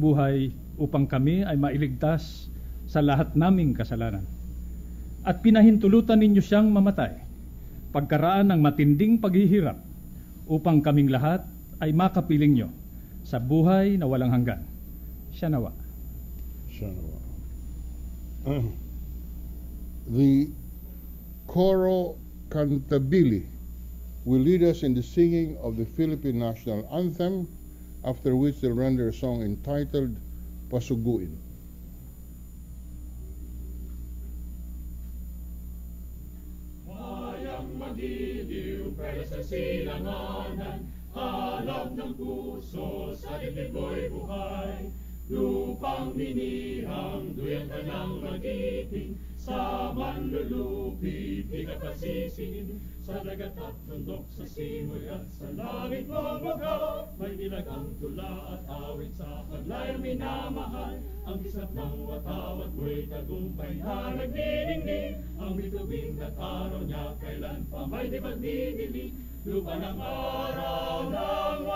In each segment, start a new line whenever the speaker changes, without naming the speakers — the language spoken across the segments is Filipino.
buhay upang kami ay mailigtas sa lahat naming kasalanan. At pinahintulutan ninyo siyang mamatay, pagkaraan ng matinding paghihirap, upang kaming lahat ay makapiling nyo sa buhay na walang hanggan. Siya nawa.
Siya nawa. The Coro Cantabile will lead us in the singing of the Philippine National Anthem, after which they'll render a song entitled Pasuguin.
Mayang magiliw, pero sa silanganan, halap ng puso, sa dibdib ko'y buhay. Lupang binihang, duyang ka ng mag-ibig, sa manlulupi, di ka pasisingin. Sa dagat at bundok, sa simoy at sa langit mabaga, may nilagang tula at awit sa paglayang minamahal. Ang kisap ng watawat mo'y tagumpay na nagdidingding, ang bituin at araw niya kailan pa may di magdidili. Lupa ng araw ng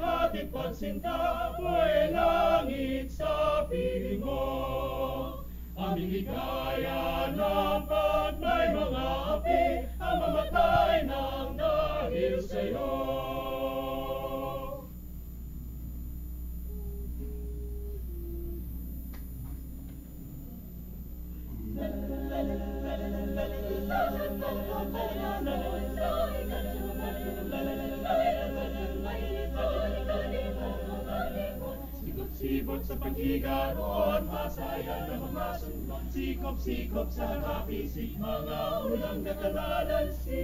ating pagsinta, buhay langit sa piling mo. Aming ligaya ng pag may mga api, ang mamatay ng dahil sa'yo. Sikop-sikop sa paghigaron, masaya na mga sunod. Sikop-sikop sa kapisik, mga ulang nakalalansi.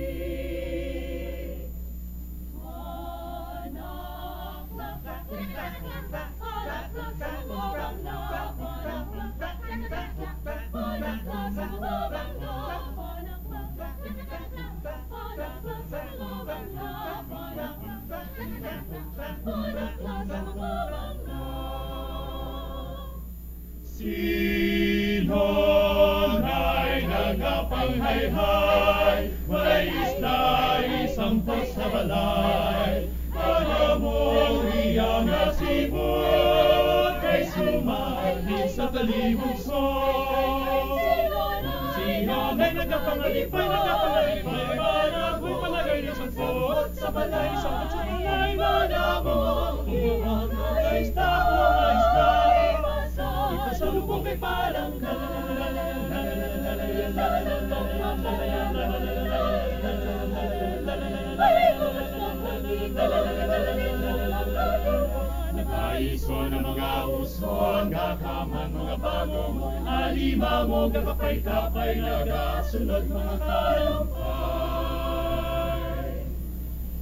Sino na'y nagapanghay-hay, may isna'y sampos sa balay. Ano mong iyang nasibot, kay sumali sa talibugson. Sino na'y nagapanghalipay, para kung palagay ng sampot, sa balay, sampot sa balay, manamong buwang kaista, ipasalubong kay palangga. Nagaiso ng mga uson, gakaman mga bagong alima mo, gagapay-tapay, nagasunod mga kalampay.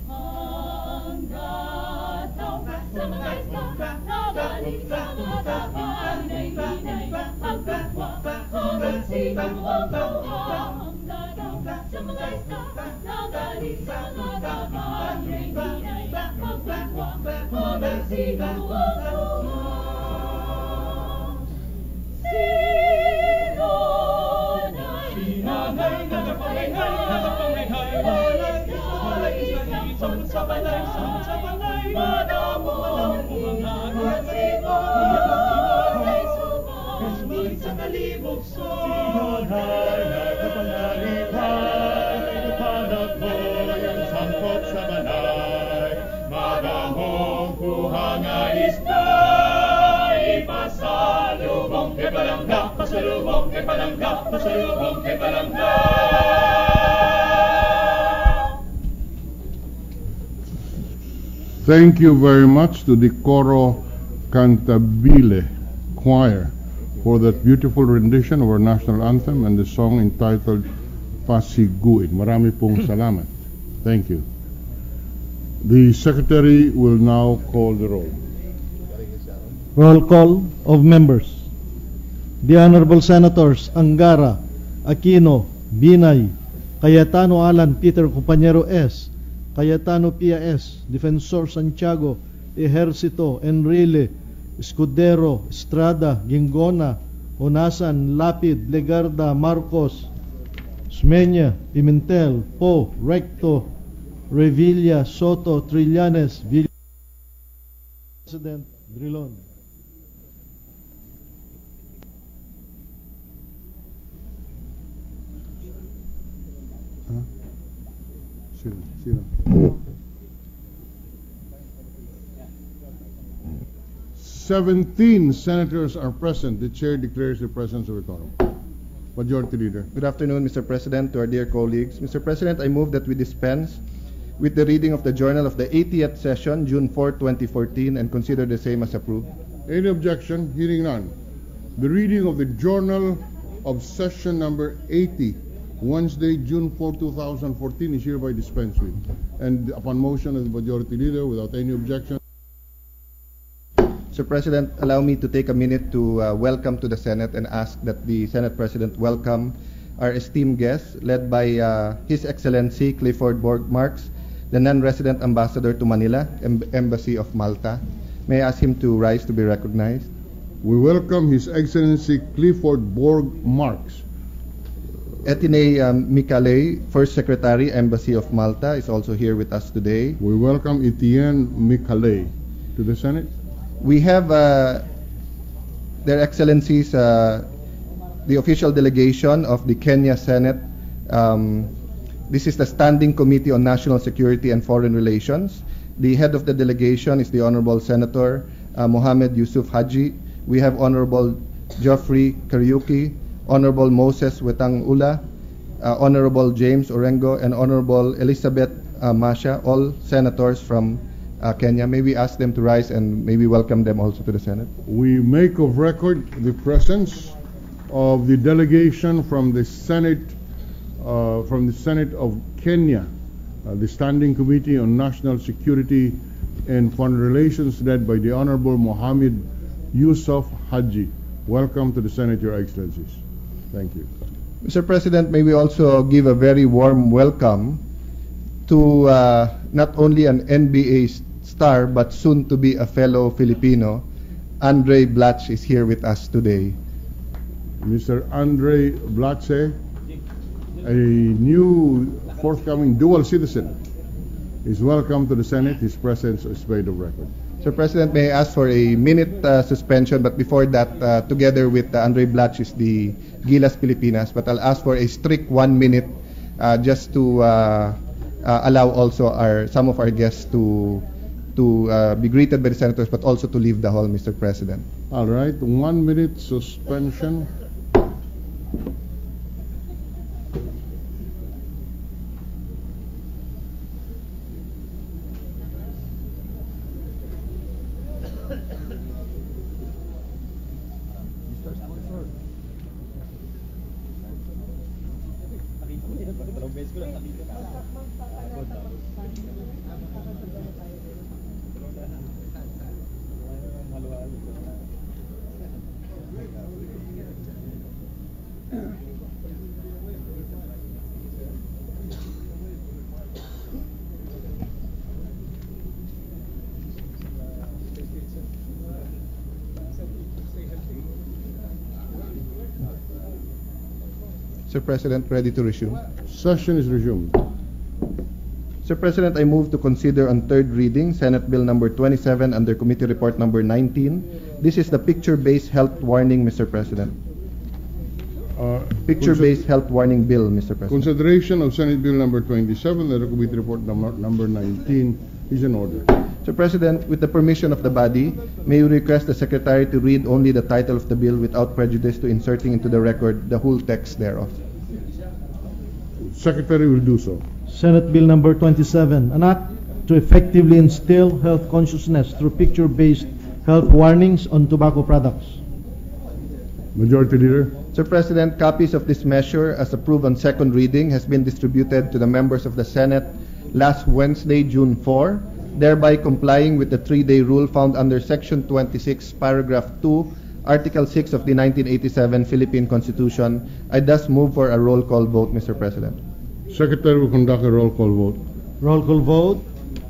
Ang gataw sa mga isla, nagaling sa mga tapang, naiinay, ang kapwa, hanggang sigang ugaw. Ang gataw sa mga isla, nagaling sa mga tapang, naiinay, ang kapwa, hanggang sigang ugaw. Sino na'y nagapanghay-hay, walay isa-isa, sampot sa balay, madamo ang mga kay sumali sa talibugson. Sino na'y nagapanghalipay, hanap mo yung sampot sa balay, madamong kuha nga isda, ipasalubong kay palangga, pasalubong kay palangga, pasalubong kay palangga.
Thank you very much to the Coro Cantabile Choir for that beautiful rendition of our national anthem and the song entitled Pasiguin. Marami pong salamat. Thank you. The Secretary will now call the roll.
Roll call of members. The Honorable Senators Angara, Aquino, Binay, Cayetano Alan Peter Compañero S., Cayetano Pia S., Defensor Santiago, Ejercito, Enrile, Escudero, Estrada, Gingona, Onasan, Lapid, Legarda, Marcos, Smenya, Pimentel, Po, Recto, Revilla, Soto, Trillanes, Villa, President Drilon.
Sino? 17 senators are present. The chair declares the presence of a quorum. Majority Leader.
Good afternoon, Mr. President, to our dear colleagues. Mr. President, I move that we dispense with the reading of the journal of the 80th session, June 4, 2014, and consider the same as approved.
Any objection? Hearing none. The reading of the journal of session number 80, Wednesday, June 4, 2014 is hereby dispensed with. And upon motion of the Majority Leader, without any objection.
Mr. President, allow me to take a minute to welcome to the Senate and ask that the Senate President welcome our esteemed guests, led by His Excellency Clifford Borg Marks, the non-resident ambassador to Manila, Embassy of Malta. May I ask him to rise to be recognized?
We welcome His Excellency Clifford Borg Marks.
Etine Micalay, First Secretary, Embassy of Malta, is also here with us today.
We welcome Etienne Micalay to the Senate.
We have Their Excellencies, the official delegation of the Kenya Senate. This is the Standing Committee on National Security and Foreign Relations. The head of the delegation is the Honorable Senator Mohamed Yusuf Haji. We have Honorable Geoffrey Kariuki, Honorable Moses Wetang Ula, Honorable James Orengo, and Honorable Elizabeth Masha, all senators from Kenya. May we ask them to rise and maybe welcome them also to the Senate?
We make of record the presence of the delegation from the Senate of Kenya, the Standing Committee on National Security and Foreign Relations, led by the Honorable Mohamed Yusuf Haji. Welcome to the Senate, Your Excellencies. Thank you.
Mr. President, may we also give a very warm welcome to not only an NBA star, but soon to be a fellow Filipino. Andre Blatch is here with us today.
Mr. Andre Blatche, a new forthcoming dual citizen, is welcome to the Senate. His presence is made of record.
Sir President, may I ask for a minute suspension, but before that, together with Andre Blatch is the Gilas Pilipinas, but I'll ask for a strict 1 minute just to allow also some of our guests to be greeted by the senators, but also to leave the hall, Mr. President.
All right, 1 minute suspension.
Sir President, ready to resume.
Session is resumed.
Sir President, I move to consider on third reading Senate Bill number 27 under Committee Report number 19. This is the picture-based health warning, Mr. President. Picture-based health warning bill, Mr. President.
Consideration of Senate Bill number 27 under Committee Report number 19 is in order.
Sir President, with the permission of the body, may we request the Secretary to read only the title of the bill without prejudice to inserting into the record the whole text thereof.
Secretary will do so.
Senate Bill number 27, an act to effectively instill health consciousness through picture-based health warnings on tobacco products.
Majority Leader.
Sir President, copies of this measure as approved on second reading has been distributed to the members of the Senate last Wednesday, June 4, thereby complying with the 3-day rule found under Section 26, Paragraph 2, Article 6 of the 1987 Philippine Constitution. I thus move for a roll call vote, Mr. President.
Secretary will conduct a roll call vote.
Roll call vote.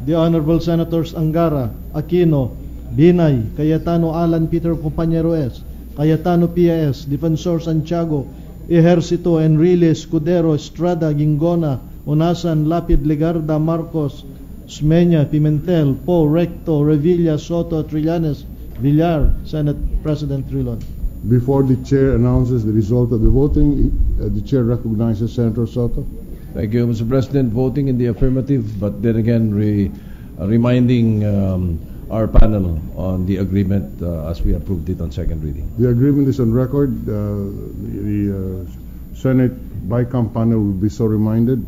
The Honorable Senators Angara, Aquino, Binay, Cayetano Alan Peter Compañero S, Cayetano P.S., Defensor Santiago, Ejercito, Enrile, Escudero, Estrada, Gingona, Onasan, Lapid, Legarda, Marcos, Smeña, Pimentel, Po, Recto, Revilla, Soto, Trillanes, Villar. Senate President Trilon.
Before the chair announces the result of the voting, the chair recognizes Senator Soto.
Thank you, Mr. President. Voting in the affirmative, but then again, reminding our panel on the agreement as we approved it on second reading.
The agreement is on record. The Senate BICAM panel will be so reminded.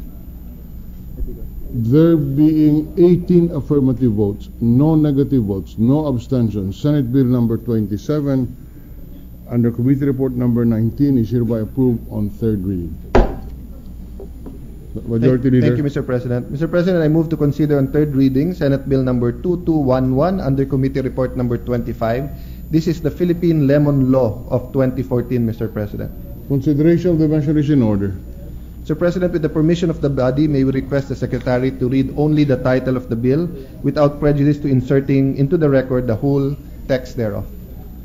There being 18 affirmative votes, no negative votes, no abstentions, Senate Bill number 27 under Committee Report number 19 is hereby approved on third reading. Majority Leader.
Thank you, Mr. President. Mr. President, I move to consider on third reading Senate Bill number 2211 under Committee Report number 25. This is the Philippine Lemon Law of 2014, Mr. President.
Consideration of the measure is in order.
Mr. President, with the permission of the body, may we request the Secretary to read only the title of the bill without prejudice to inserting into the record the whole text thereof.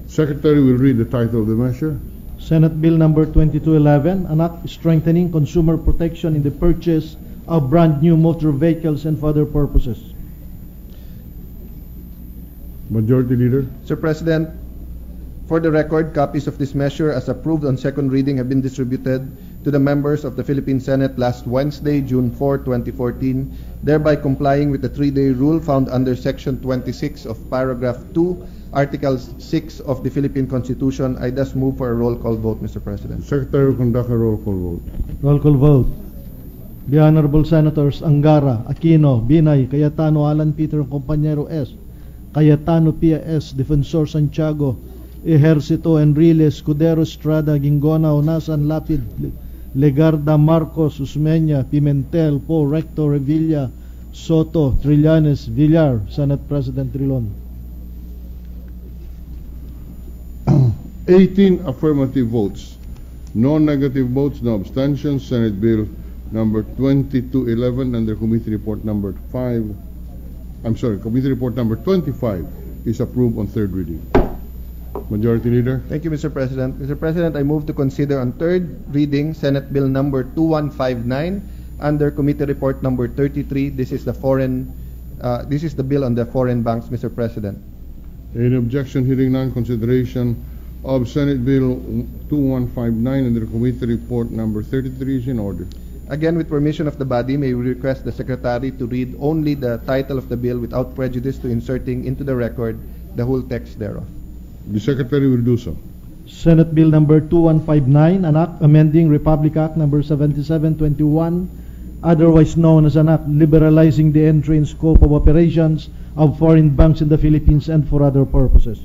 Secretary will read the title of the measure.
Senate Bill number 2211, an act strengthening consumer protection in the purchase of brand new motor vehicles and for other purposes.
Majority Leader.
Mr. President, for the record, copies of this measure as approved on second reading have been distributed to the members of the Philippine Senate last Wednesday, June 4, 2014, thereby complying with the 3-day rule found under Section 26 of Paragraph 2, Article 6 of the Philippine Constitution. I thus move for a roll call vote, Mr. President.
Secretary will conduct a roll call vote.
Roll call vote. The Honorable Senators Angara, Aquino, Binay, Cayetano, Alan Peter, Compañero S, Cayetano Pia S, Defensor Santiago, Ejercito, Enrile, Escudero, Estrada, Gingona, Onasan, Lapid, Legarda, Marcos, Usmeña, Pimentel, Po, Recto, Revilla, Soto, Trillanes, Villar, Senate President Trilon.
18 affirmative votes, no negative votes, no abstentions. Senate Bill number 2211 under Committee Report number 5. Committee Report number 25 is approved on third reading. Majority Leader.
Thank you, Mr. President. Mr. President, I move to consider on third reading Senate Bill number 2159 under Committee Report number 33. This is the bill on the foreign banks, Mr. President.
Any objection? Hearing none. Consideration of Senate Bill 2159 under Committee Report number 33 is in order.
Again, with permission of the body, may we request the Secretary to read only the title of the bill without prejudice to inserting into the record the whole text thereof.
The Secretary will do so.
Senate Bill number 2159, an act amending Republic Act number 7721, otherwise known as an act liberalizing the entry and scope of operations of foreign banks in the Philippines and for other purposes.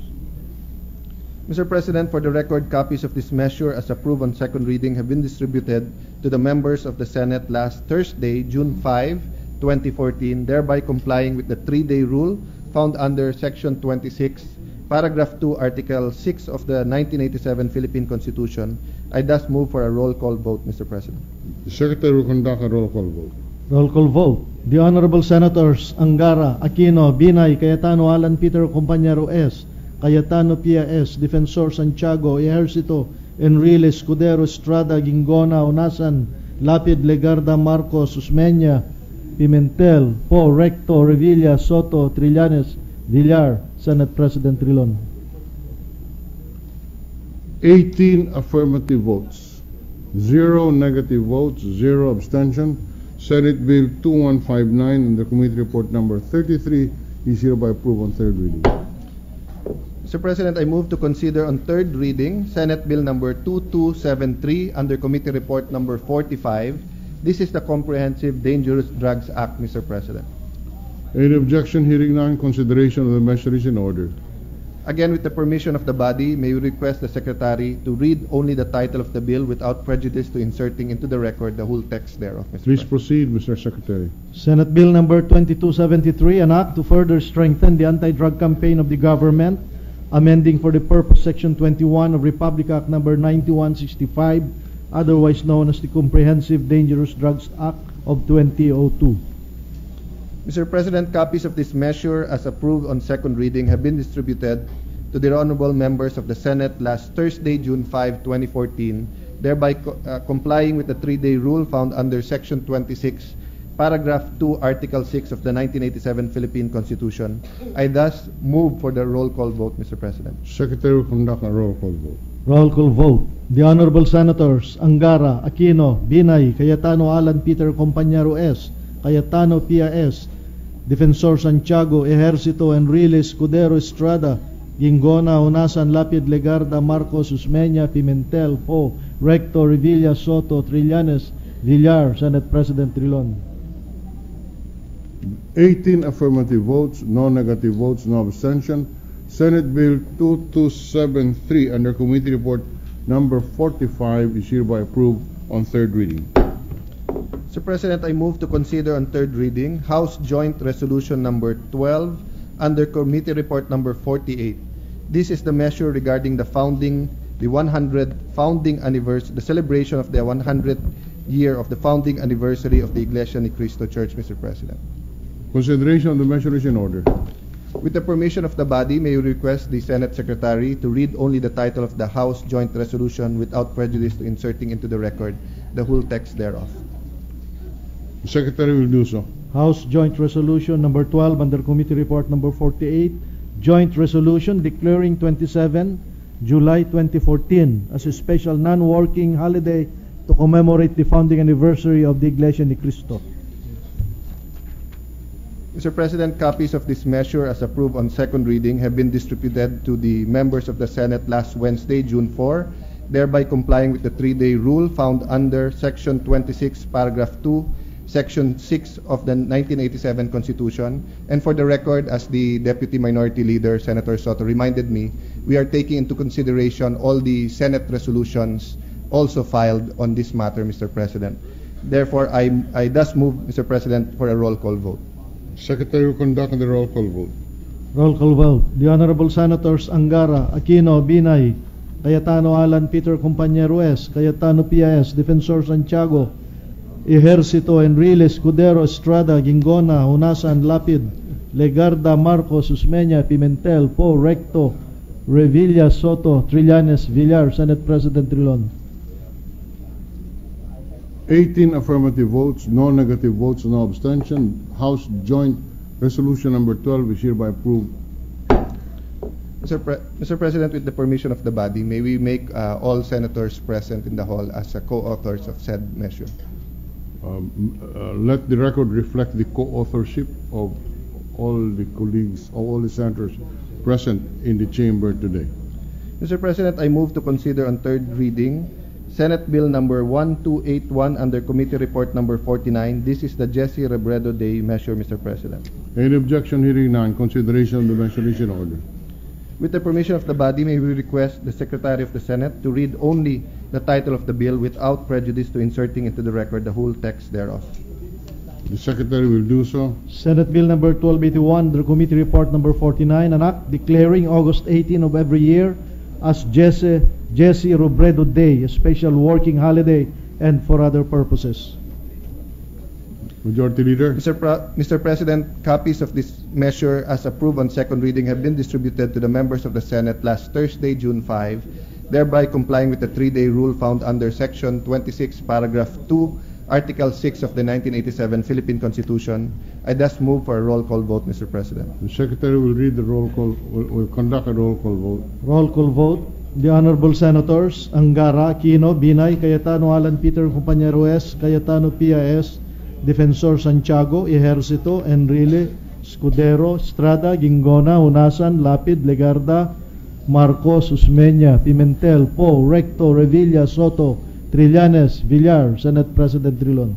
Mr. President, for the record, copies of this measure as approved on second reading have been distributed to the members of the Senate last Thursday, June 5, 2014, thereby complying with the 3-day rule found under Section 26, Paragraph 2, Article 6 of the 1987 Philippine Constitution. I thus move for a roll call vote, Mr. President.
The Secretary will conduct a roll call vote.
Roll call vote. The Honorable Senators Angara, Aquino, Binay, Cayetano, Alan Peter, Compañero S, Cayetano Pia S, Defensor Santiago, Ejercito, Enrile, Escudero, Estrada, Gingona, Onasan, Lapid, Legarda, Marcos, Usmeña, Pimentel, Po, Recto, Revilla, Soto, Trillanes, Villar, Senate President Trilon.
18 affirmative votes, 0 negative votes, 0 abstention. Senate Bill 2159 under Committee Report number 33 is hereby approved on third reading.
Mr. President, I move to consider on third reading Senate Bill number 2273 under Committee Report number 45. This is the Comprehensive Dangerous Drugs Act, Mr. President.
Any objection? Hearing none, consideration of the measure is in order.
Again, with the permission of the body, may we request the Secretary to read only the title of the bill without prejudice to inserting into the record the whole text thereof, Mr.
Please
President.
proceed, Mr. Secretary.
Senate Bill number 2273, an act to further strengthen the anti-drug campaign of the government, amending for the purpose Section 21 of Republic Act number 9165, otherwise known as the Comprehensive Dangerous Drugs Act of 2002.
Mr. President, copies of this measure as approved on second reading have been distributed to the honorable members of the Senate last Thursday, June 5, 2014, thereby complying with the 3-day rule found under Section 26, Paragraph 2, Article 6 of the 1987 Philippine Constitution. I thus move for the roll call vote, Mr. President.
Secretary will conduct a roll call vote.
Roll call vote. The Honorable Senators Angara, Aquino, Binay, Cayetano Alan Peter Compañero S., Cayetano Pia S., Defensor Santiago, Ejercito, Enrile, Escudero, Estrada, Gingona, Unasan, Lapid, Legarda, Marcos, Usmeña, Pimentel, Po, Recto, Revilla, Soto, Trillanes, Villar, Senate President Trilon.
18 affirmative votes, no negative votes, no abstention. Senate Bill 2273 under Committee Report number 45 is hereby approved on third reading.
Mr. President, I move to consider on third reading House Joint Resolution number 12 under Committee Report number 48. This is the measure regarding the celebration of the 100th year of the founding anniversary of the Iglesia Ni Cristo Church, Mr. President.
Consideration of the measure is in order.
With the permission of the body, may we request the Senate Secretary to read only the title of the House Joint Resolution without prejudice to inserting into the record the whole text thereof.
The Secretary will do so.
House Joint Resolution number 12 under Committee Report number 48, Joint Resolution declaring 27 July 2014 as a special non-working holiday to commemorate the founding anniversary of the Iglesia Ni Cristo.
Mr. President, copies of this measure as approved on second reading have been distributed to the members of the Senate last Wednesday, June 4, thereby complying with the 3-day rule found under Section 26, Paragraph 2, Section 6 of the 1987 Constitution. And for the record, as the Deputy Minority Leader, Senator Soto, reminded me, we are taking into consideration all the Senate resolutions also filed on this matter, Mr. President. Therefore, I thus move, Mr. President, for a roll call vote.
Secretary will conduct the roll call vote.
Roll call vote. The Honorable Senators Angara, Aquino, Binay, Cayetano Alan Peter Compañero S., Cayetano Pia S., Defensor Santiago, Ejercito, Enrile, Escudero, Estrada, Gingona, Unasan, Lapid, Legarda, Marcos, Usmeña, Pimentel, Po, Recto, Revilla, Soto, Trillanes, Villar, Senate President Trilon.
18 affirmative votes, no negative votes, no abstention. House Joint Resolution number 12 is hereby approved.
Mr. President, with the permission of the body, may we make all senators present in the hall as co-authors of said measure.
Let the record reflect the co-authorship of all the colleagues, all the senators present in the chamber today.
Mr. President, I move to consider on third reading Senate Bill number 1281 under Committee Report number 49. This is the Jesse Robredo Day measure, Mr. President.
Any objection? Hearing none. Consideration of the measure is in order.
With the permission of the body, may we request the Secretary of the Senate to read only the title of the bill without prejudice to inserting into the record the whole text thereof.
The Secretary will do so.
Senate Bill number 1281 under Committee Report number 49, an act declaring August 18 of every year as Jesse Robredo Day, a special working holiday, and for other purposes.
Majority Leader.
Mr. President, copies of this measure as approved on second reading have been distributed to the members of the Senate last Thursday, June 5, thereby complying with the 3-day rule found under Section 26, Paragraph 2, Article 6 of the 1987 Philippine Constitution. I thus move for a roll call vote, Mr. President.
The Secretary will read the roll call, will conduct a roll call vote.
Roll call vote. The Honorable Senators Angara, Aquino, Binay, Cayetano Alan Peter Compañero S., Cayetano Pia S., Defensor Santiago, Ejercito, Enrile, Escudero, Estrada, Gingona, Unasan, Lapid, Legarda, Marcos, Usmeña, Pimentel, Po, Recto, Revilla, Soto, Trillanes, Villar, Senate President Trilon.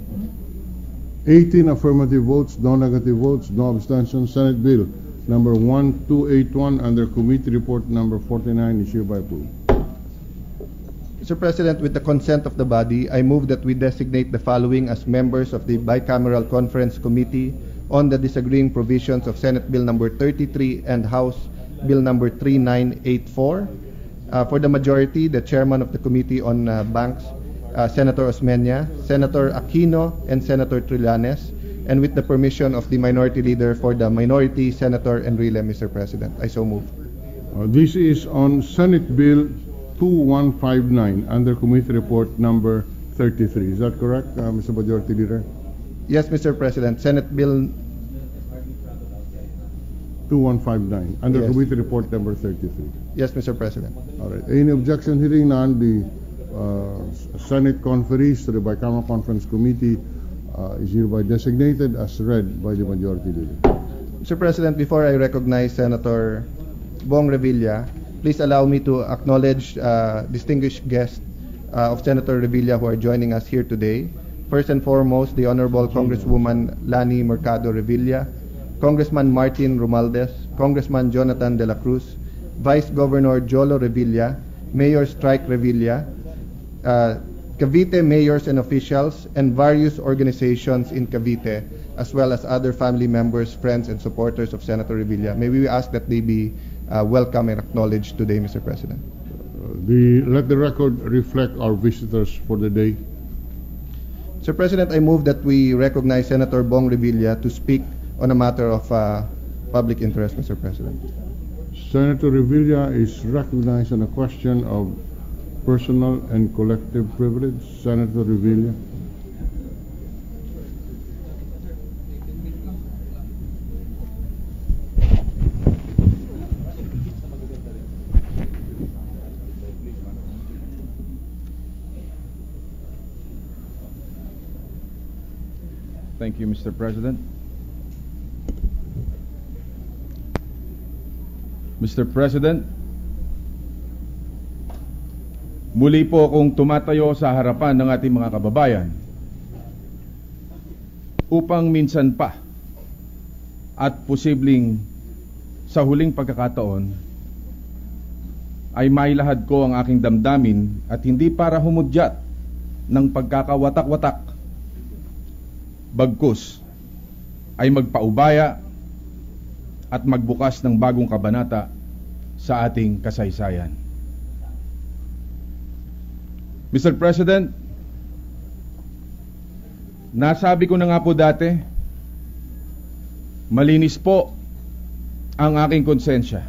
18 affirmative votes, no negative votes, no abstention. Senate Bill number 1281 under Committee Report number 49 is hereby approved.
Mr. President, with the consent of the body, I move that we designate the following as members of the Bicameral Conference Committee on the disagreeing provisions of Senate Bill number 33 and House Bill number 3984. For the majority, the Chairman of the Committee on Banks, Senator Osmeña, Senator Aquino, and Senator Trillanes, and with the permission of the Minority Leader for the minority, Senator Enrile, Mr. President. I so move.
This is on Senate Bill 2159 under Committee Report number 33. Is that correct, Mr. Majority Leader?
Yes, Mr. President. Senate Bill
2159 under
Yes.
Committee Report number 33.
Yes, Mr. President.
All right. Any objection? Hearing none, the Senate conferees to the Bicameral Conference Committee is hereby designated as read by the Majority Leader.
Mr. President, before I recognize Senator Bong Revilla, please allow me to acknowledge distinguished guests of Senator Revilla who are joining us here today. First and foremost, the Honorable Congresswoman Lani Mercado Revilla, Congressman Martin Romualdez, Congressman Jonathan De La Cruz, Vice Governor Jolo Revilla, Mayor Strike Revilla, Cavite mayors and officials, and various organizations in Cavite, as well as other family members, friends, and supporters of Senator Revilla. May we ask that they be welcome and acknowledged today, Mr. President.
Let the record reflect our visitors for the day.
Mr. President, I move that we recognize Senator Bong Revilla to speak on a matter of public interest, Mr. President.
Senator Revilla is recognized on a question of personal and collective privilege. Senator Revilla.
Thank you, Mr. President. Mr. President, muli po akong tumatayo sa harapan ng ating mga kababayan upang minsan pa at posibleng sa huling pagkakataon ay mailahad ko ang aking damdamin at hindi para humudyat ng pagkakawatak-watak, bagkus ay magpaubaya at magbukas ng bagong kabanata sa ating kasaysayan. Mr. President, nasabi ko na nga po dati, malinis po ang aking konsensya.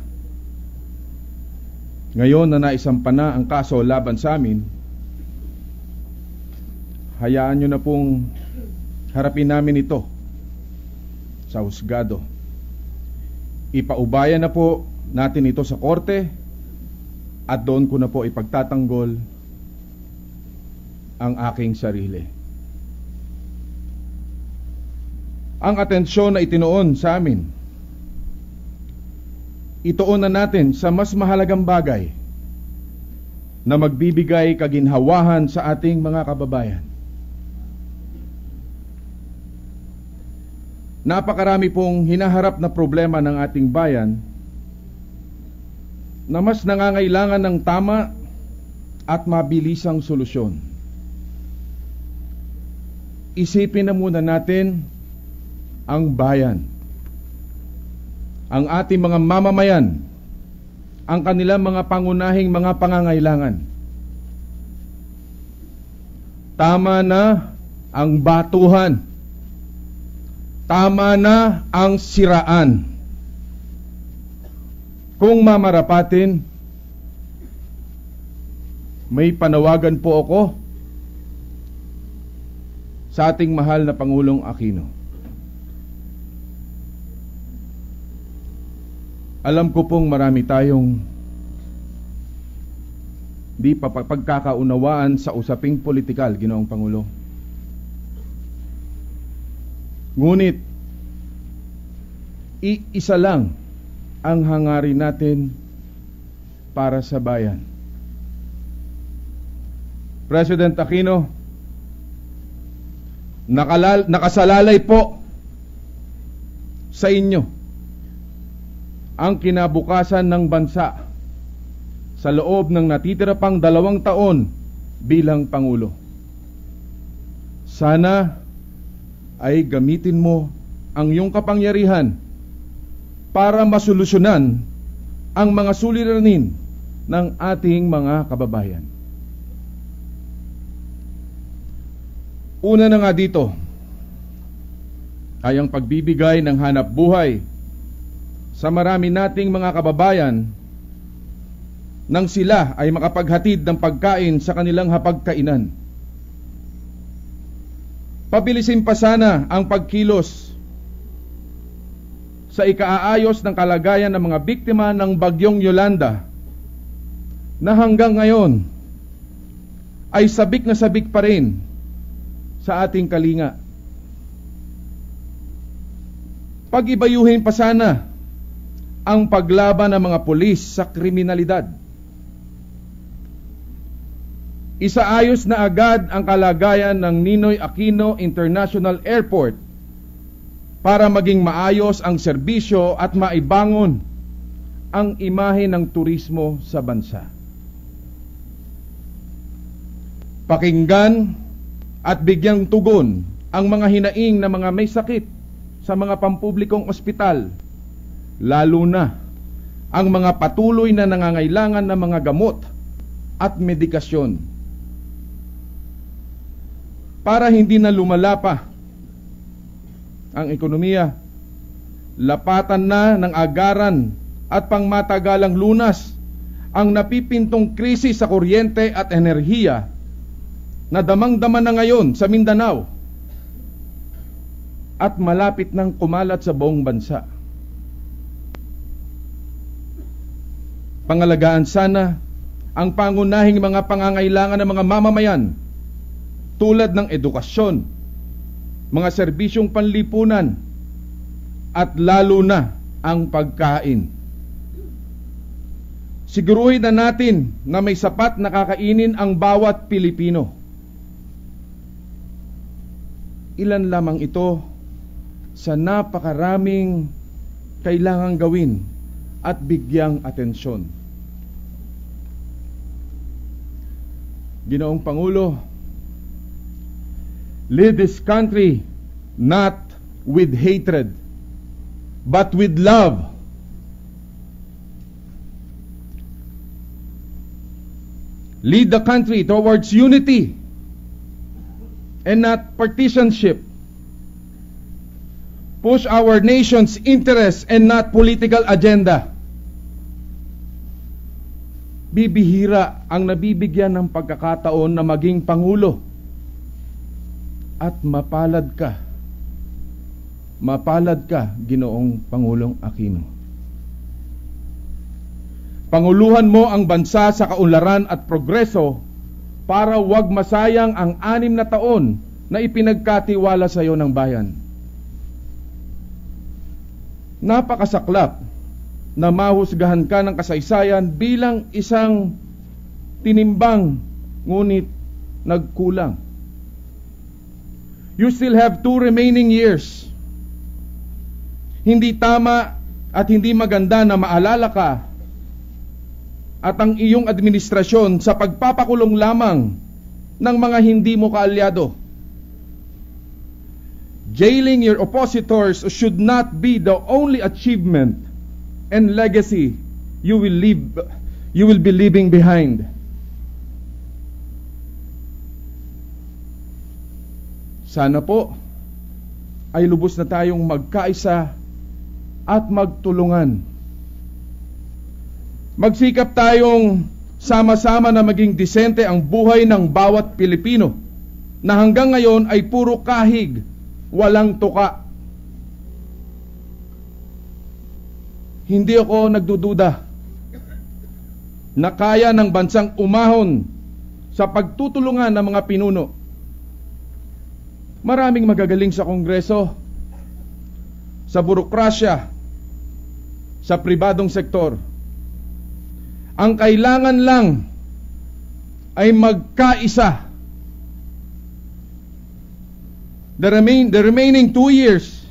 Ngayon na naisampa na ang kaso laban sa amin, hayaan nyo na pong harapin namin ito sa husgado. Ipaubaya na po natin ito sa korte at doon ko na po ipagtatanggol ang aking sarili. Ang atensyon na itinoon sa amin, ituon na natin sa mas mahalagang bagay na magbibigay kaginhawahan sa ating mga kababayan. Napakarami pong hinaharap na problema ng ating bayan na mas nangangailangan ng tama at mabilisang solusyon. Isipin na muna natin ang bayan, ang ating mga mamamayan, ang kanilang mga pangunahing mga pangangailangan. Tama na ang batuhan. Tama na ang siraan. Kung mamarapatin, may panawagan po ako sa ating mahal na Pangulong Aquino. Alam ko pong marami tayong di pa pagkakaunawaan sa usaping politikal, Ginoong Pangulo. Ngunit, iisa lang ang hangarin natin para sa bayan. President Aquino, nakasalalay po sa inyo ang kinabukasan ng bansa sa loob ng natitira pang 2 taon bilang Pangulo. Sana ay gamitin mo ang iyong kapangyarihan para masolusyonan ang mga suliranin ng ating mga kababayan. Una na nga dito ay ang pagbibigay ng hanap buhay sa marami nating mga kababayan nang sila ay makapaghatid ng pagkain sa kanilang hapagkainan. Pabilisin pa sana ang pagkilos sa ikaaayos ng kalagayan ng mga biktima ng Bagyong Yolanda na hanggang ngayon ay sabik na sabik pa rin sa ating kalinga. Pag-ibayuhin pa sana ang paglaban ng mga pulis sa kriminalidad. Isaayos na agad ang kalagayan ng Ninoy Aquino International Airport para maging maayos ang serbisyo at maibangon ang imahe ng turismo sa bansa. Pakinggan at bigyang tugon ang mga hinaing na mga may sakit sa mga pampublikong ospital, lalo na ang mga patuloy na nangangailangan ng mga gamot at medikasyon. Para hindi na lumala pa ang ekonomiya, lapatan na ng agaran at pangmatagalang lunas ang napipintong krisis sa kuryente at enerhiya na damang-dama na ngayon sa Mindanao at malapit nang kumalat sa buong bansa. Pangalagaan sana ang pangunahing mga pangangailangan ng mga mamamayan tulad ng edukasyon, mga serbisyong panlipunan, at lalo na ang pagkain. Siguruhin na natin na may sapat na kakainin ang bawat Pilipino. Ilan lamang ito sa napakaraming kailangang gawin at bigyang atensyon. Ginoong Pangulo, lead this country not with hatred, but with love. Lead the country towards unity and not partisanship. Push our nation's interests and not political agenda. Bibihira ang nabibigyan ng pagkakataon na maging Pangulo. At mapalad ka, Ginoong Pangulong Aquino. Panguluhan mo ang bansa sa kaunlaran at progreso para wag masayang ang 6 na taon na ipinagkatiwala sa iyo ng bayan. Napakasaklap na mahusgahan ka ng kasaysayan bilang isang tinimbang ngunit nagkulang. You still have 2 remaining years. Hindi tama at hindi maganda na maalala ka at ang iyong administrasyon sa pagpapakulong lamang ng mga hindi mo kaalyado. Jailing your oppositors should not be the only achievement and legacy you will be leaving behind. Sana po ay lubos na tayong magkaisa at magtulungan. Magsikap tayong sama-sama na maging disente ang buhay ng bawat Pilipino na hanggang ngayon ay puro kahig, walang tuka. Hindi ako nagdududa na kaya ng bansang umahon sa pagtutulungan ng mga pinuno. Maraming magagaling sa Kongreso, sa burokrasya, sa pribadong sektor. Ang kailangan lang ay magkaisa. The remaining 2 years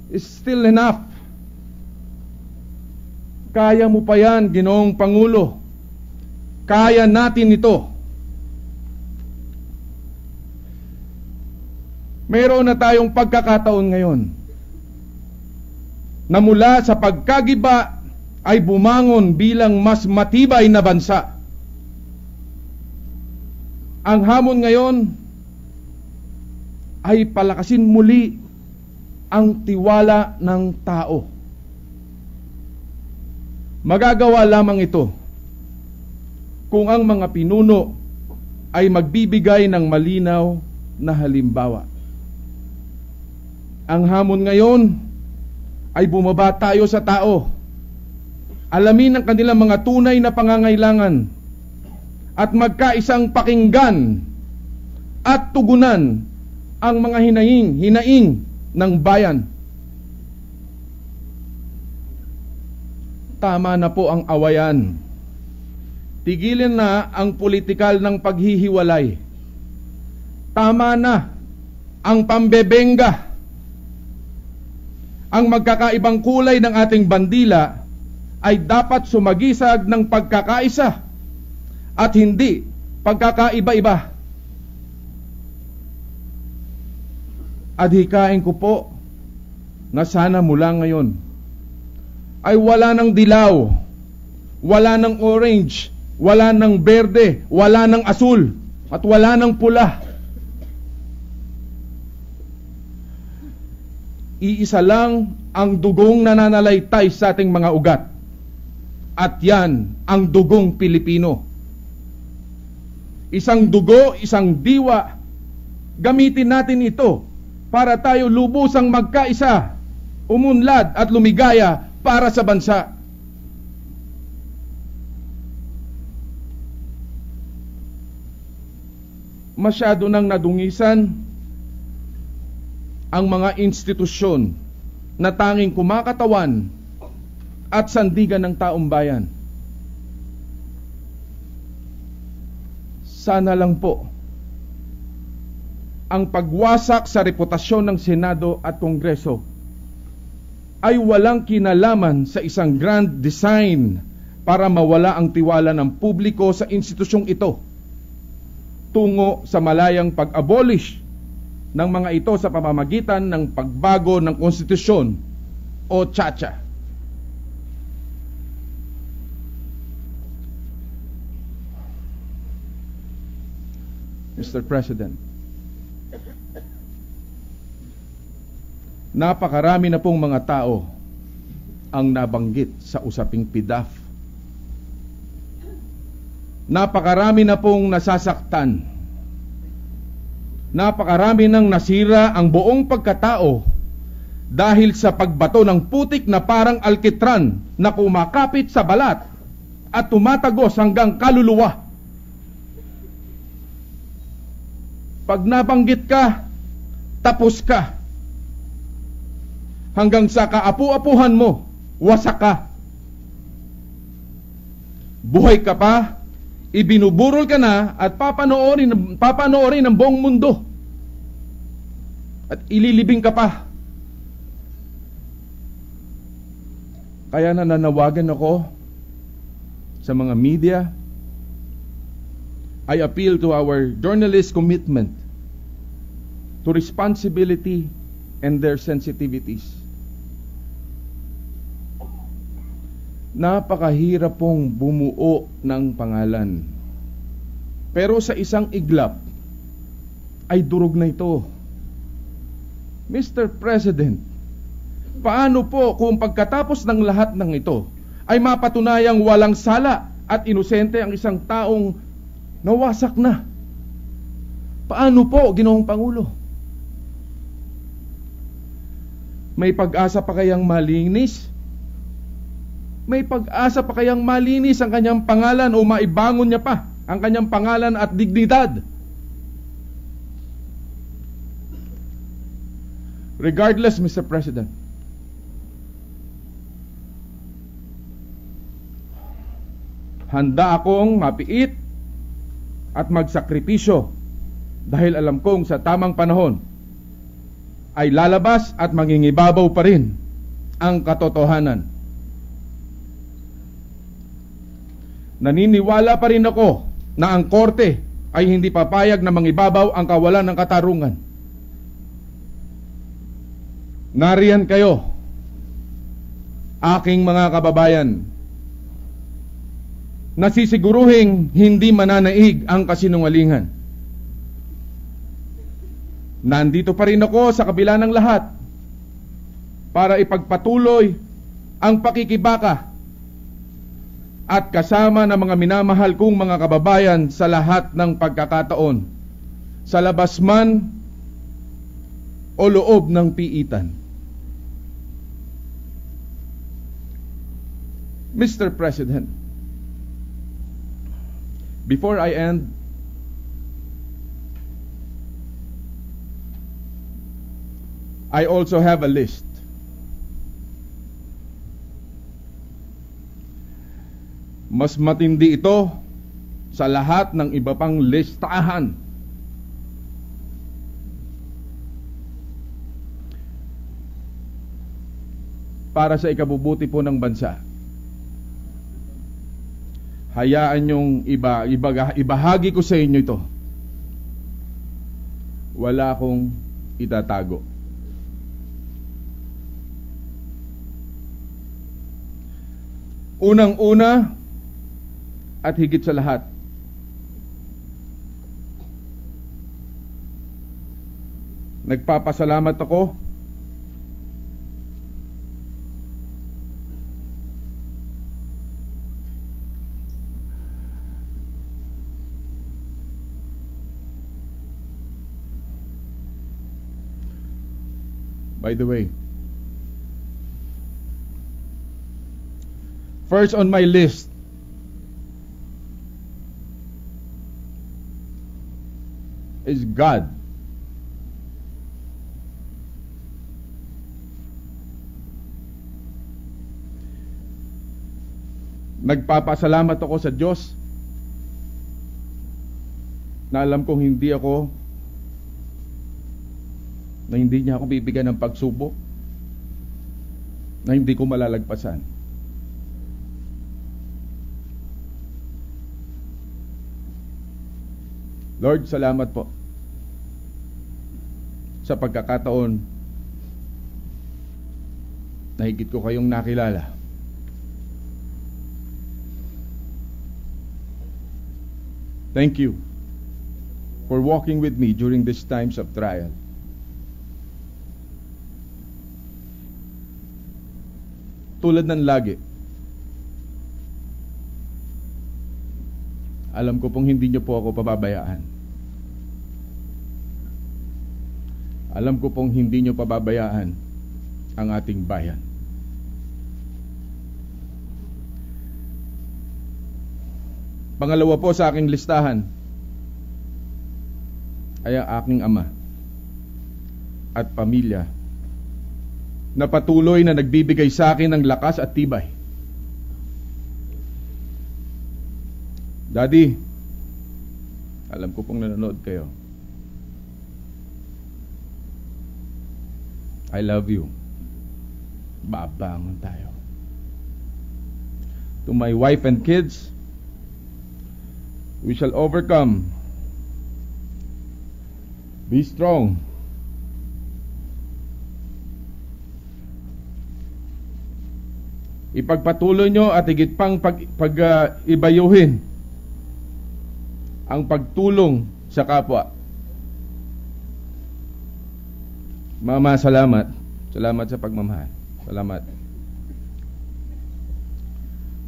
is still enough. Kaya mo pa yan, Ginoong Pangulo. Kaya natin ito. Mayroon na tayong pagkakataon ngayon na mula sa pagkagiba ay bumangon bilang mas matibay na bansa. Ang hamon ngayon ay palakasin muli ang tiwala ng tao. Magagawa lamang ito kung ang mga pinuno ay magbibigay ng malinaw na halimbawa. Ang hamon ngayon ay bumaba tayo sa tao. Alamin ang kanilang mga tunay na pangangailangan at magkaisang pakinggan at tugunan ang mga hinaing ng bayan. Tama na po ang awayan. Tigilin na ang politikal ng paghihiwalay. Tama na ang pambebenga. Ang magkakaibang kulay ng ating bandila ay dapat sumagisag ng pagkakaisa at hindi pagkakaiba-iba. Adhikain ko po na sana mula ngayon ay wala ng dilaw, wala ng orange, wala ng berde, wala ng asul, at wala ng pula. Iisa lang ang dugong nananalaytay sa ating mga ugat. At yan ang dugong Pilipino. Isang dugo, isang diwa. Gamitin natin ito para tayo lubusang magkaisa, umunlad at lumigaya para sa bansa. Masyado nang nadungisan ang mga institusyon na tanging kumakatawan at sandigan ng taong bayan. Sana lang po ang pagwasak sa reputasyon ng Senado at Kongreso ay walang kinalaman sa isang grand design para mawala ang tiwala ng publiko sa institusyong ito tungo sa malayang pag-abolish ng mga ito sa pamamagitan ng pagbago ng konstitusyon o tsa-tsa. Mr. President, napakarami na pong mga tao ang nabanggit sa usaping PDAF. Napakarami na pong nasasaktan. Napakarami nang nasira ang buong pagkatao dahil sa pagbato ng putik na parang alkitran na kumakapit sa balat at tumatagos hanggang kaluluwa. Pag nabanggit ka, tapos ka. Hanggang sa kaapu-apuhan mo, wasak ka. Buhay ka pa, ibinuburol ka na at papanoorin ng buong mundo. At ililibing ka pa. Kaya nananawagan ako sa mga media. I appeal to our journalist commitment to responsibility and their sensitivities. Napakahirap pong bumuo ng pangalan. Pero sa isang iglap, ay durog na ito. Mr. President, paano po kung pagkatapos ng lahat ng ito, ay mapatunayang walang sala at inosente ang isang taong nawasak na? Paano po, Ginoong Pangulo? May pag-asa pa kayang malinis? May pag-asa pa kayang malinis ang kanyang pangalan o maibangon niya pa ang kanyang pangalan at dignidad? Regardless, Mr. President, handa akong mapiit at magsakripisyo dahil alam kong sa tamang panahon ay lalabas at mangingibabaw pa rin ang katotohanan. Naniniwala pa rin ako na ang korte ay hindi papayag na mangibabaw ang kawalan ng katarungan. Nariyan kayo, aking mga kababayan, nasisiguruhing hindi mananaig ang kasinungalingan. Nandito pa rin ako sa kabila ng lahat para ipagpatuloy ang pakikibaka at kasama ng mga minamahal kong mga kababayan sa lahat ng pagkakataon, sa labas man o loob ng piitan. Mr. President, Before I end, I also have a list. Mas matindi ito sa lahat ng iba pang listahan. Para sa ikabubuti po ng bansa. Hayaan niyong ibahagi ko sa inyo ito. Wala akong itatago. Unang-una at higit sa lahat, nagpapasalamat ako by the way. First on my list is God. Nagpapasalamat ako sa Diyos na alam kong hindi niya ako bibigyan ng pagsubok na hindi ko malalagpasan. Lord, salamat po sa pagkakataon na higit ko kayong nakilala. Thank you for walking with me during these times of trial. Tulad ng lagi, alam ko pong hindi niyo po ako pababayaan. Alam ko pong hindi niyo pababayaan ang ating bayan. Pangalawa po sa aking listahan ay ang aking ama at pamilya na patuloy na nagbibigay sa akin ng lakas at tibay. Daddy, alam ko pong nanonood kayo. I love you. Babangon tayo. To my wife and kids, we shall overcome. Be strong. Ipagpatuloy nyo at higit pang ibayuhin ang pagtulong sa kapwa. Mama, salamat. Salamat sa pagmamahal. Salamat.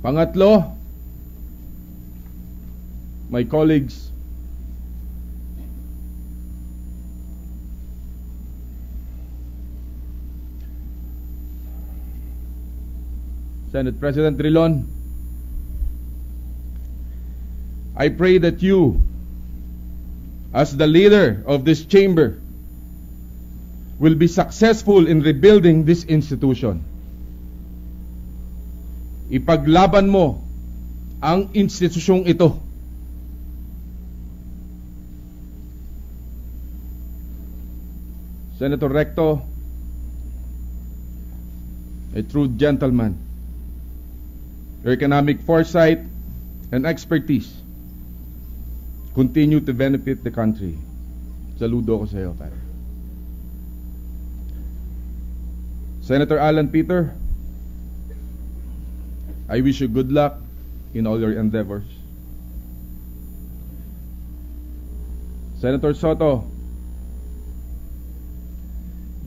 Pangatlo, my colleagues, Senate President Drilon, I pray that you, as the leader of this chamber, will be successful in rebuilding this institution. Ipaglaban mo ang institusyong ito. Senator Recto, a true gentleman. Your economic foresight and expertise continue to benefit the country. Saludo ko sa iyo, pare. Senator Alan Peter, I wish you good luck in all your endeavors. Senator Soto,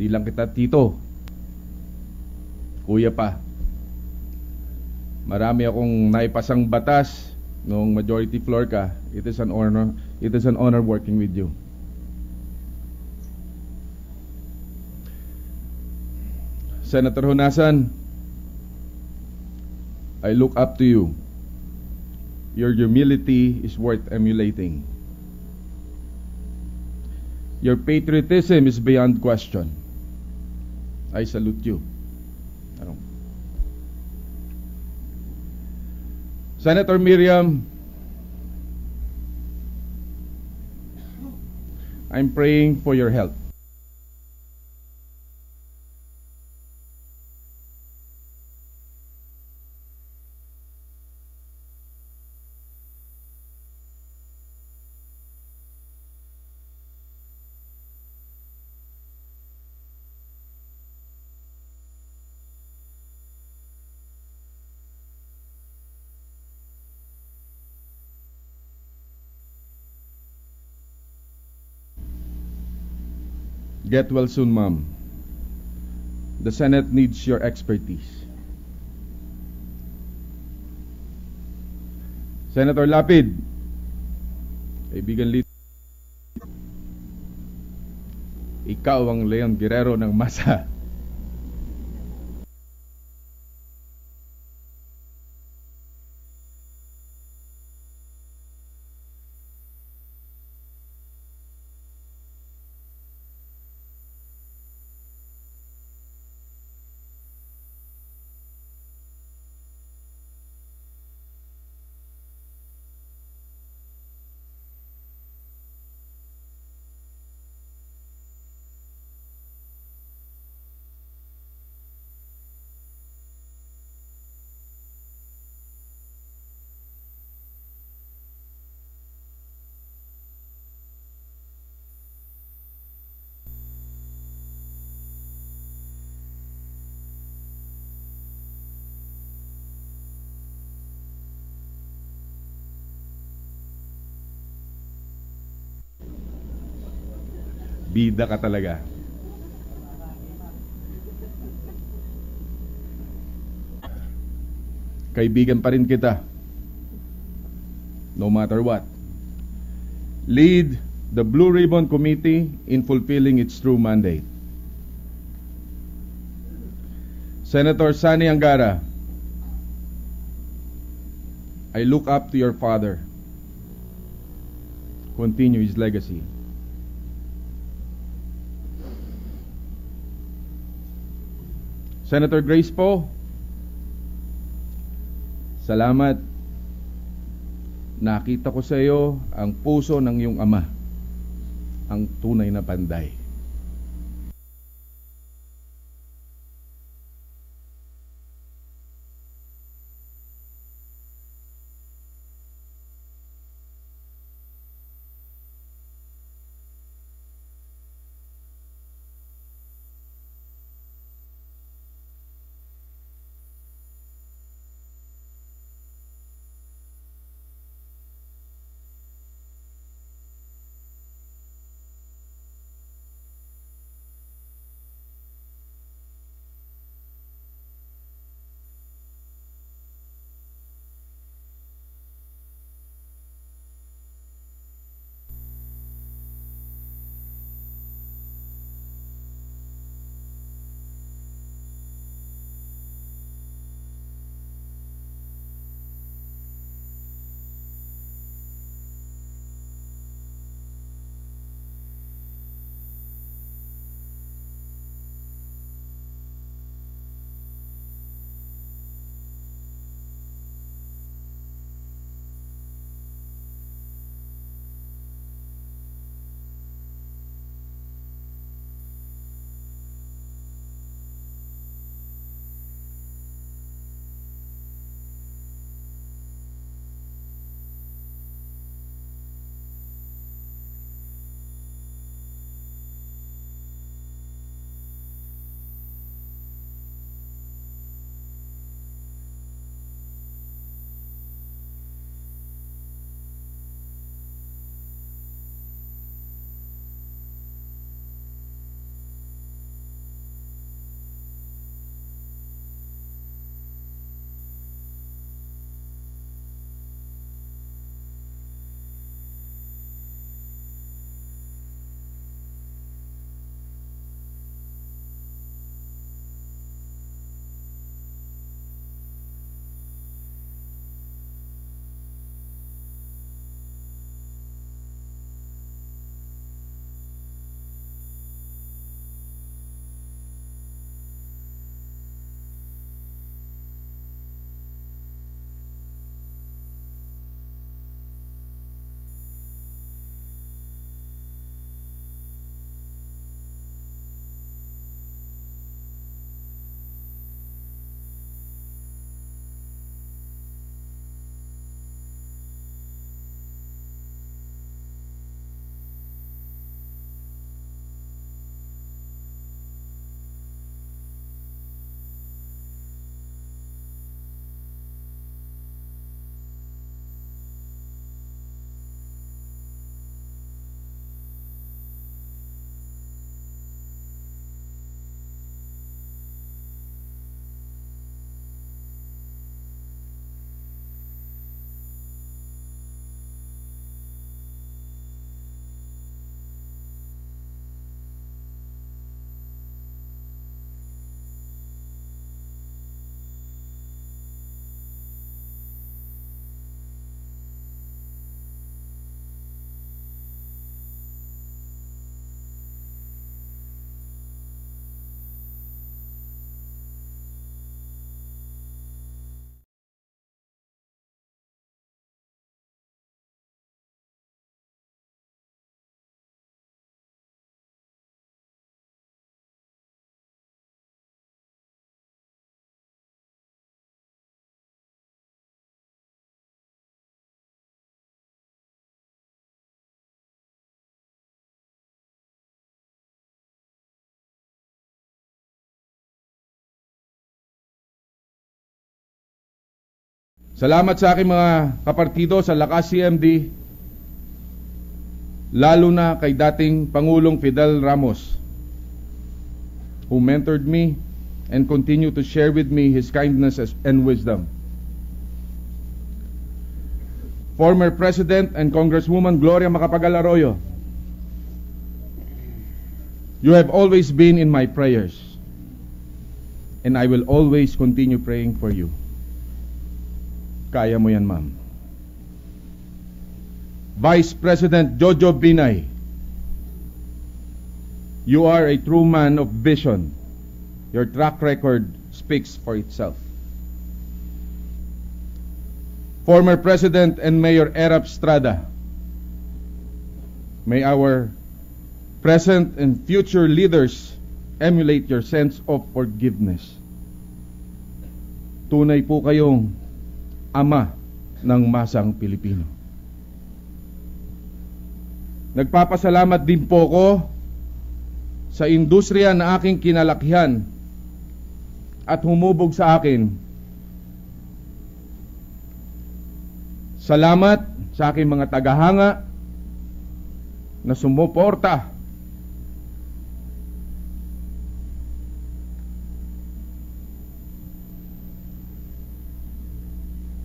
di lang kita tito, kuya pa. Marami akong naipasang batas nung majority floor ka. It is an honor. It is an honor working with you. Senator Honasan, I look up to you Your humility is worth emulating. Your patriotism is beyond question. I salute you. Senator Miriam, I'm praying for your health. Get well soon, Ma'am. The Senate needs your expertise. Senator Lapid, kaibigan Lito, ikaw ang Leon Guerrero ng masa. Bida ka talaga. Kaibigan pa rin kita. No matter what. Lead the Blue Ribbon Committee in fulfilling its true mandate. Senator Sani Angara, I look up to your father. Continue his legacy. Senator Grace Poe, salamat. Nakita ko sa iyo ang puso ng iyong ama, ang tunay na panday. Salamat sa aking mga kapartido sa Lakas CMD, lalo na kay dating Pangulong Fidel Ramos, who mentored me and continue to share with me his kindness and wisdom. Former President and Congresswoman Gloria Macapagal Arroyo, you have always been in my prayers, and I will always continue praying for you. Kaya mo yan, ma'am. Vice President Jojo Binay, you are a true man of vision. Your track record speaks for itself. Former President and Mayor Erap Estrada, may our present and future leaders emulate your sense of forgiveness. Tunay po kayong ama ng masang Pilipino. Nagpapasalamat din po ko sa industriya na aking kinalakihan at humubog sa akin. Salamat sa aking mga tagahanga na sumuporta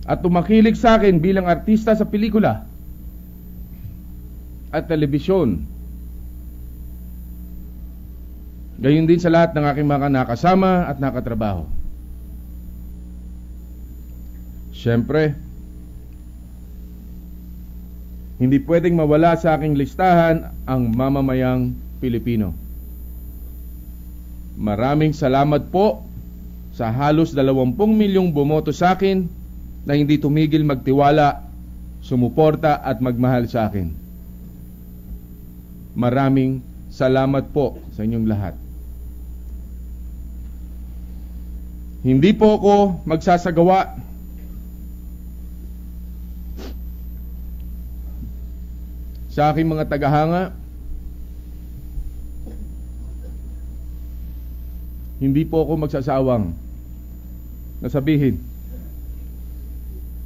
at tumakilig sa akin bilang artista sa pelikula at telebisyon. Gayon din sa lahat ng aking mga nakasama at nakatrabaho. Siyempre, hindi pwedeng mawala sa aking listahan ang mamamayang Pilipino. Maraming salamat po sa halos 20 milyong bumoto sa akin na hindi tumigil magtiwala, sumuporta at magmahal sa akin. Maraming salamat po sa inyong lahat. Hindi po ako magsasagawa sa aking mga tagahanga. Hindi po ako magsasawang na sabihin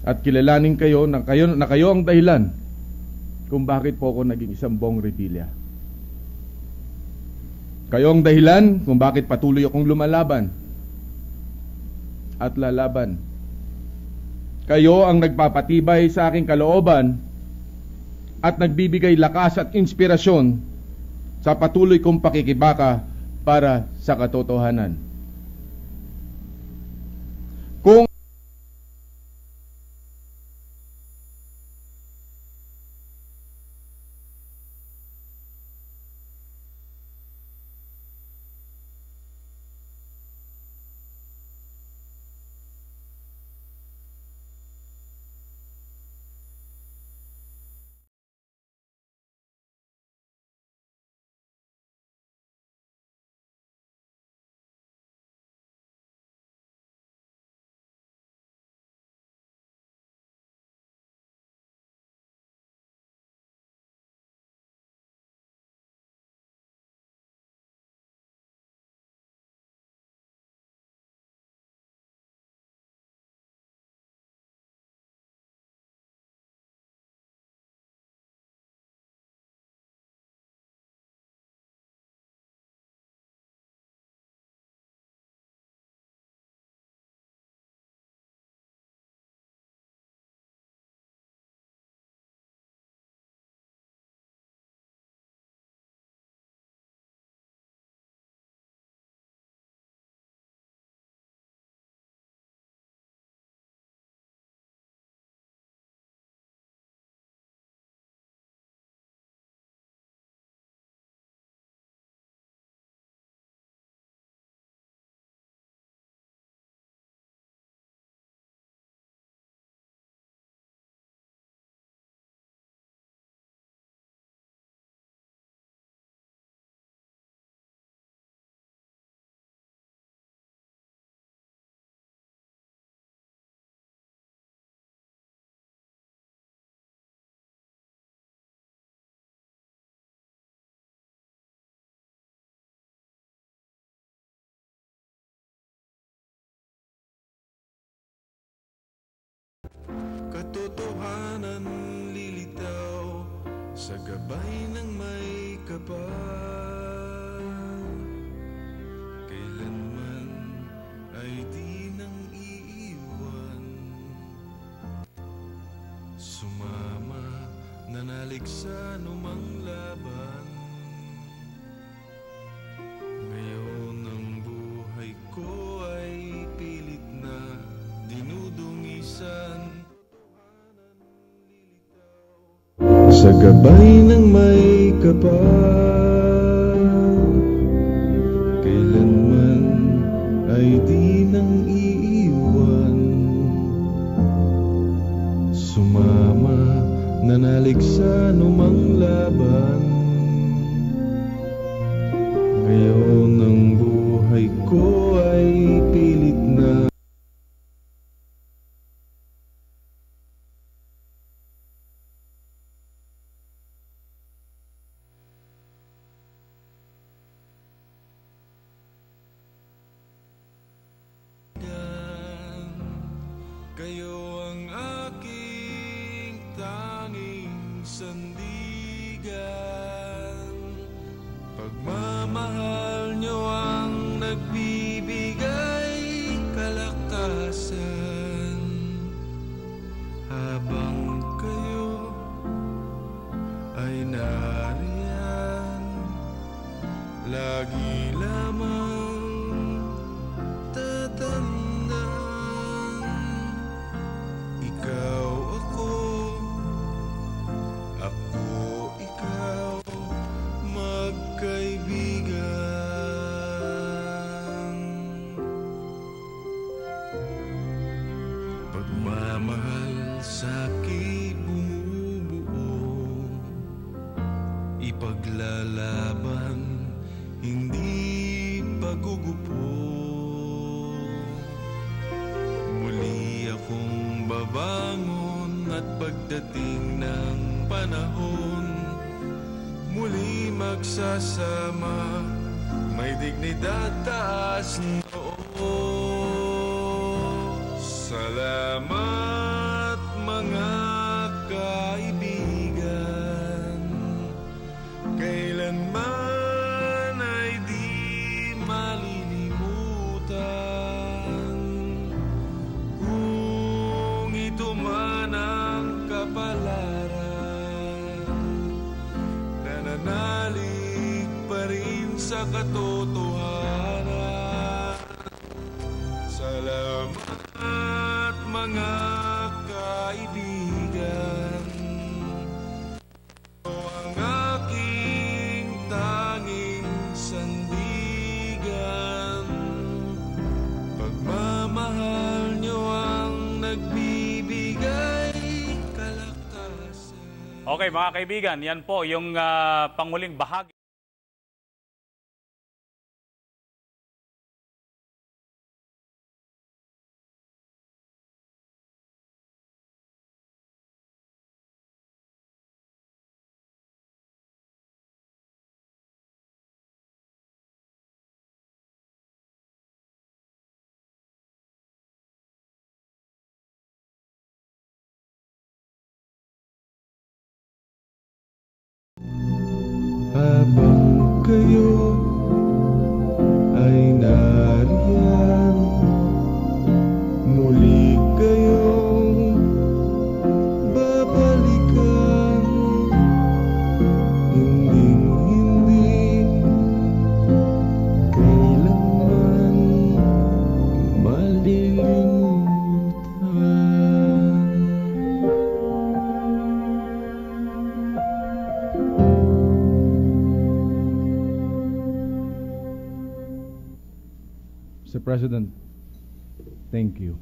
at kilalanin kayo na kayo ang dahilan kung bakit po ako naging isang Bong Revilla. Kayo ang dahilan kung bakit patuloy akong lumalaban at lalaban. Kayo ang nagpapatibay sa aking kalooban at nagbibigay lakas at inspirasyon sa patuloy kong pakikibaka para sa katotohanan. Kung
katotohanan lilitaw sa gabay ng may kapal. Kailanman ay di nang iiwan, sumama, nanalig sa anumang laban. Ngayon ang buhay ko ay pilit na dinudungisan sa gabay ng may kapal. Kailanman ay di nang iiwan, sumama, nanalig sa anumang laban. Ngayon ang buhay ko ay pilit na kayo ang aking tanging sandigan. Pagmamahal nyo ang nagbibigay kalakasan. Habang kayo ay nariyan, lagi lamang tatandaan, ikaw ako, ako ikaw, magkaibigan. Pagmamahal sa'ki bumubuo, ipaglalaban, hindi pagugupo. Muli akong babangon at pagdating ng panahon, muli magsasama, may dignidad, taas noo. Salamat mga kaibigan, kailanman ay di malilimutan. Kung ito man ang kapalaran, nananalig pa rin sa katotohanan. Salamat mga kaibigan, ito ang aking tanging sandigan. Pagmamahal nyo ang nagbibigay kalakasan.
Okay mga kaibigan, yan po yung panghuling bahagi.
Habang kayo ay nariyan, muli kayong babalikan. Hinding-hindi kailanman malilimutan.
Mr. President, thank you.